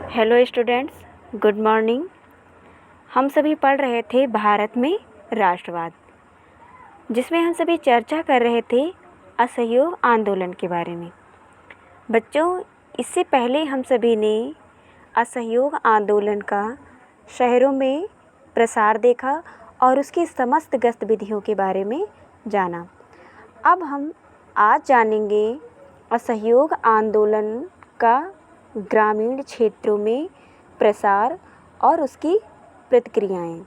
Hello students, good morning. हम सभी पढ़ रहे थे भारत में राष्ट्रवाद, जिसमें हम सभी चर्चा कर रहे थे असहयोग आंदोलन के बारे में। बच्चों, इससे पहले हम सभी ने असहयोग आंदोलन का शहरों में प्रसार देखा और उसकी समस्त गतिविधियों के बारे में जाना। अब हम आज जानेंगे असहयोग आंदोलन का ग्रामीण क्षेत्रों में प्रसार और उसकी प्रतिक्रियाएं।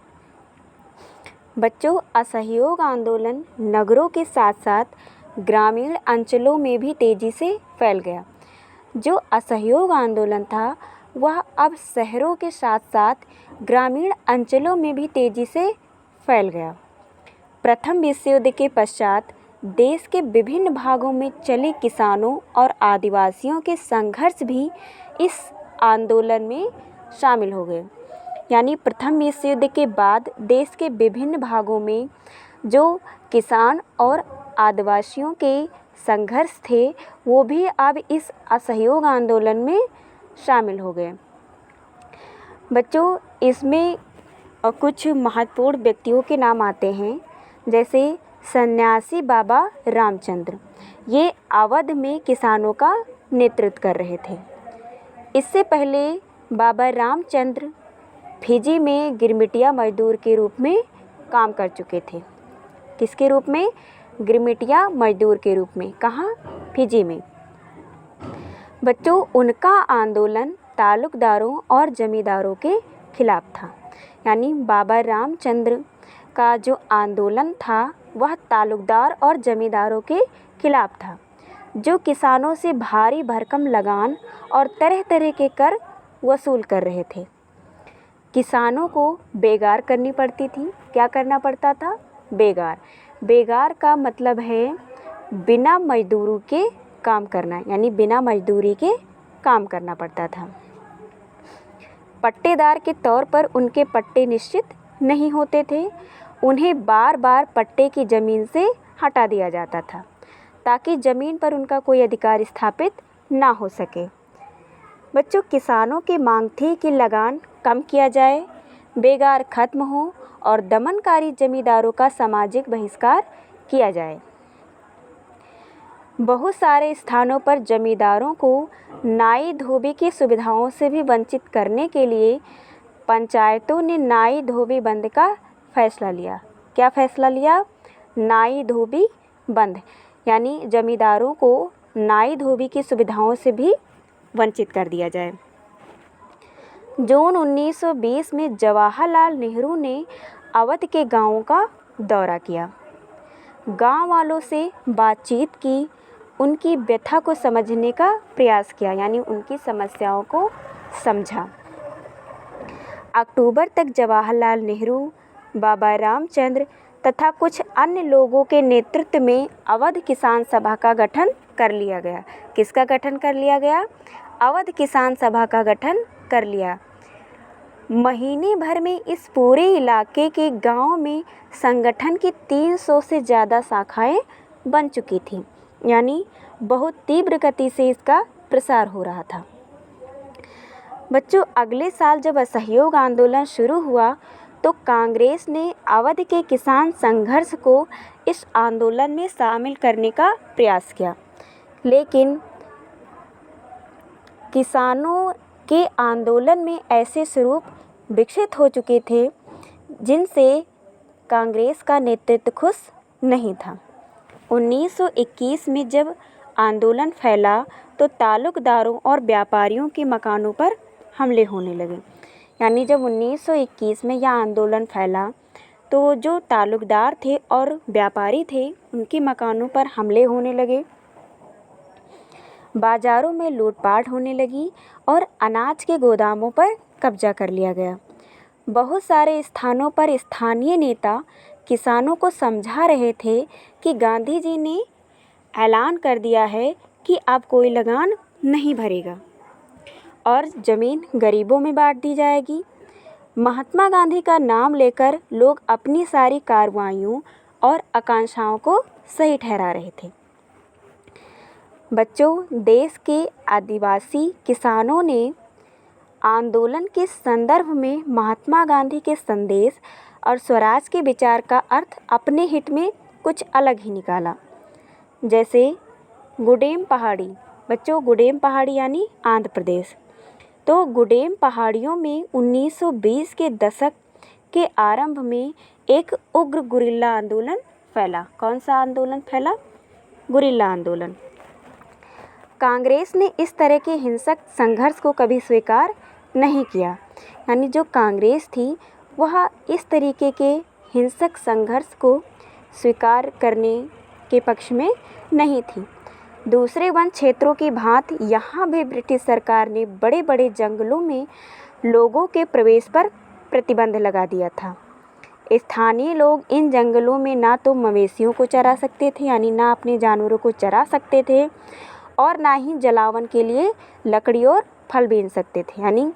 बच्चों, असहयोग आंदोलन नगरों के साथ साथ ग्रामीण अंचलों में भी तेज़ी से फैल गया। जो असहयोग आंदोलन था वह अब शहरों के साथ साथ ग्रामीण अंचलों में भी तेज़ी से फैल गया। प्रथम विश्व युद्ध के पश्चात देश के विभिन्न भागों में चले किसानों और आदिवासियों के संघर्ष भी इस आंदोलन में शामिल हो गए। यानी प्रथम विश्व युद्ध के बाद देश के विभिन्न भागों में जो किसान और आदिवासियों के संघर्ष थे वो भी अब इस असहयोग आंदोलन में शामिल हो गए। बच्चों, इसमें कुछ महत्वपूर्ण व्यक्तियों के नाम आते हैं, जैसे सन्यासी बाबा रामचंद्र। ये अवध में किसानों का नेतृत्व कर रहे थे। इससे पहले बाबा रामचंद्र फिजी में गिरमिटिया मजदूर के रूप में काम कर चुके थे। किसके रूप में? गिरमिटिया मजदूर के रूप में। कहाँ? फिजी में। बच्चों, उनका आंदोलन तालुकदारों और जमींदारों के खिलाफ था। यानी बाबा रामचंद्र का जो आंदोलन था वह तालुकदार और जमींदारों के खिलाफ था, जो किसानों से भारी भरकम लगान और तरह तरह के कर वसूल कर रहे थे। किसानों को बेगार करनी पड़ती थी। क्या करना पड़ता था? बेगार। बेगार का मतलब है बिना मजदूरी के काम करना, यानी बिना मजदूरी के काम करना पड़ता था। पट्टेदार के तौर पर उनके पट्टे निश्चित नहीं होते थे। उन्हें बार बार पट्टे की ज़मीन से हटा दिया जाता था ताकि ज़मीन पर उनका कोई अधिकार स्थापित ना हो सके। बच्चों, किसानों की मांग थी कि लगान कम किया जाए, बेगार खत्म हो और दमनकारी जमींदारों का सामाजिक बहिष्कार किया जाए। बहुत सारे स्थानों पर जमींदारों को नाई धोबी की सुविधाओं से भी वंचित करने के लिए पंचायतों ने नाई धोबी बंद का फैसला लिया। क्या फैसला लिया? नाई धोबी बंद, यानी जमींदारों को नाई धोबी की सुविधाओं से भी वंचित कर दिया जाए। जून 1920 में जवाहरलाल नेहरू ने अवध के गांवों का दौरा किया। गांव वालों से बातचीत की, उनकी व्यथा को समझने का प्रयास किया, यानी उनकी समस्याओं को समझा। अक्टूबर तक जवाहरलाल नेहरू, बाबा रामचंद्र तथा कुछ अन्य लोगों के नेतृत्व में अवध किसान सभा का गठन कर लिया गया। किसका गठन कर लिया गया? अवध किसान सभा का गठन कर लिया। महीने भर में इस पूरे इलाके के गांव में संगठन की 300 से ज़्यादा शाखाएं बन चुकी थीं, यानी बहुत तीव्र गति से इसका प्रसार हो रहा था। बच्चों, अगले साल जब असहयोग आंदोलन शुरू हुआ तो कांग्रेस ने अवध के किसान संघर्ष को इस आंदोलन में शामिल करने का प्रयास किया, लेकिन किसानों के आंदोलन में ऐसे स्वरूप विकसित हो चुके थे जिनसे कांग्रेस का नेतृत्व खुश नहीं था। 1921 में जब आंदोलन फैला तो तालुकदारों और व्यापारियों के मकानों पर हमले होने लगे। यानी जब 1921 में यह आंदोलन फैला तो जो तालुकदार थे और व्यापारी थे उनके मकानों पर हमले होने लगे, बाज़ारों में लूटपाट होने लगी और अनाज के गोदामों पर कब्जा कर लिया गया। बहुत सारे स्थानों पर स्थानीय नेता किसानों को समझा रहे थे कि गांधी जी ने ऐलान कर दिया है कि अब कोई लगान नहीं भरेगा और ज़मीन गरीबों में बांट दी जाएगी। महात्मा गांधी का नाम लेकर लोग अपनी सारी कार्रवाइयों और आकांक्षाओं को सही ठहरा रहे थे। बच्चों, देश के आदिवासी किसानों ने आंदोलन के संदर्भ में महात्मा गांधी के संदेश और स्वराज के विचार का अर्थ अपने हित में कुछ अलग ही निकाला। जैसे गुडेम पहाड़ी, बच्चों गुडेम पहाड़ी यानी आंध्र प्रदेश। तो गुडेम पहाड़ियों में 1920 के दशक के आरंभ में एक उग्र गुरिल्ला आंदोलन फैला। कौन सा आंदोलन फैला? गुरिल्ला आंदोलन। कांग्रेस ने इस तरह के हिंसक संघर्ष को कभी स्वीकार नहीं किया, यानी जो कांग्रेस थी वह इस तरीके के हिंसक संघर्ष को स्वीकार करने के पक्ष में नहीं थी। दूसरे वन क्षेत्रों की भांति यहाँ भी ब्रिटिश सरकार ने बड़े बड़े जंगलों में लोगों के प्रवेश पर प्रतिबंध लगा दिया था। स्थानीय लोग इन जंगलों में ना तो मवेशियों को चरा सकते थे, यानी ना अपने जानवरों को चरा सकते थे, और ना ही जलावन के लिए लकड़ी और फल बीन सकते थे, यानी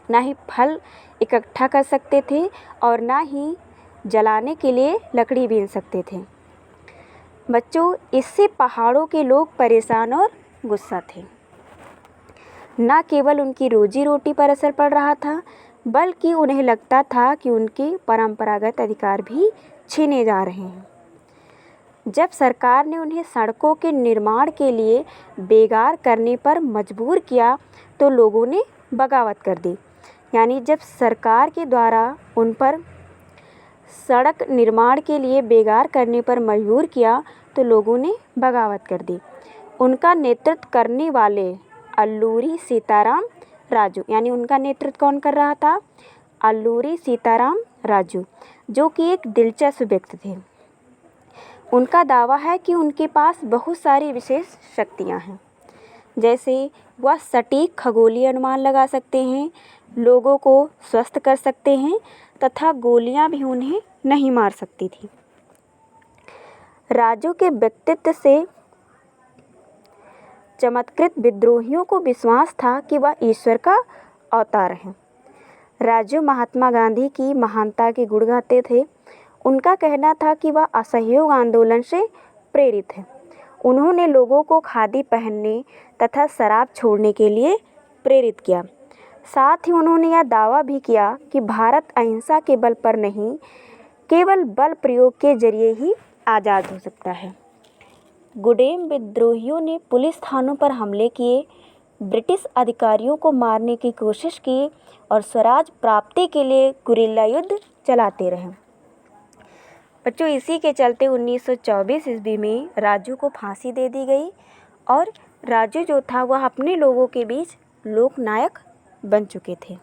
ना ही फल इकट्ठा कर सकते थे और ना ही जलाने के लिए लकड़ी बीन सकते थे। बच्चों, इससे पहाड़ों के लोग परेशान और गुस्सा थे। न केवल उनकी रोजी रोटी पर असर पड़ रहा था, बल्कि उन्हें लगता था कि उनके परंपरागत अधिकार भी छीने जा रहे हैं। जब सरकार ने उन्हें सड़कों के निर्माण के लिए बेगार करने पर मजबूर किया तो लोगों ने बगावत कर दी, यानी जब सरकार के द्वारा उन पर सड़क निर्माण के लिए बेगार करने पर मजबूर किया तो लोगों ने बगावत कर दी। उनका नेतृत्व करने वाले अल्लूरी सीताराम राजू, यानी उनका नेतृत्व कौन कर रहा था? अल्लूरी सीताराम राजू, जो कि एक दिलचस्प व्यक्ति थे। उनका दावा है कि उनके पास बहुत सारी विशेष शक्तियां हैं, जैसे वह सटीक खगोलीय अनुमान लगा सकते हैं, लोगों को स्वस्थ कर सकते हैं तथा गोलियां भी उन्हें नहीं मार सकती थी। राजू के व्यक्तित्व से चमत्कृत विद्रोहियों को विश्वास था कि वह ईश्वर का अवतार है। राजू महात्मा गांधी की महानता के गुण गाते थे। उनका कहना था कि वह असहयोग आंदोलन से प्रेरित है। उन्होंने लोगों को खादी पहनने तथा शराब छोड़ने के लिए प्रेरित किया। साथ ही उन्होंने यह दावा भी किया कि भारत अहिंसा के बल पर नहीं, केवल बल प्रयोग के जरिए ही आज़ाद हो सकता है। गुडेम विद्रोहियों ने पुलिस थानों पर हमले किए, ब्रिटिश अधिकारियों को मारने की कोशिश की और स्वराज प्राप्ति के लिए गुरिल्ला युद्ध चलाते रहे। बच्चों, इसी के चलते 1924 ईस्वी में राजू को फांसी दे दी गई और राजू जो था वह अपने लोगों के बीच लोकनायक बन चुके थे।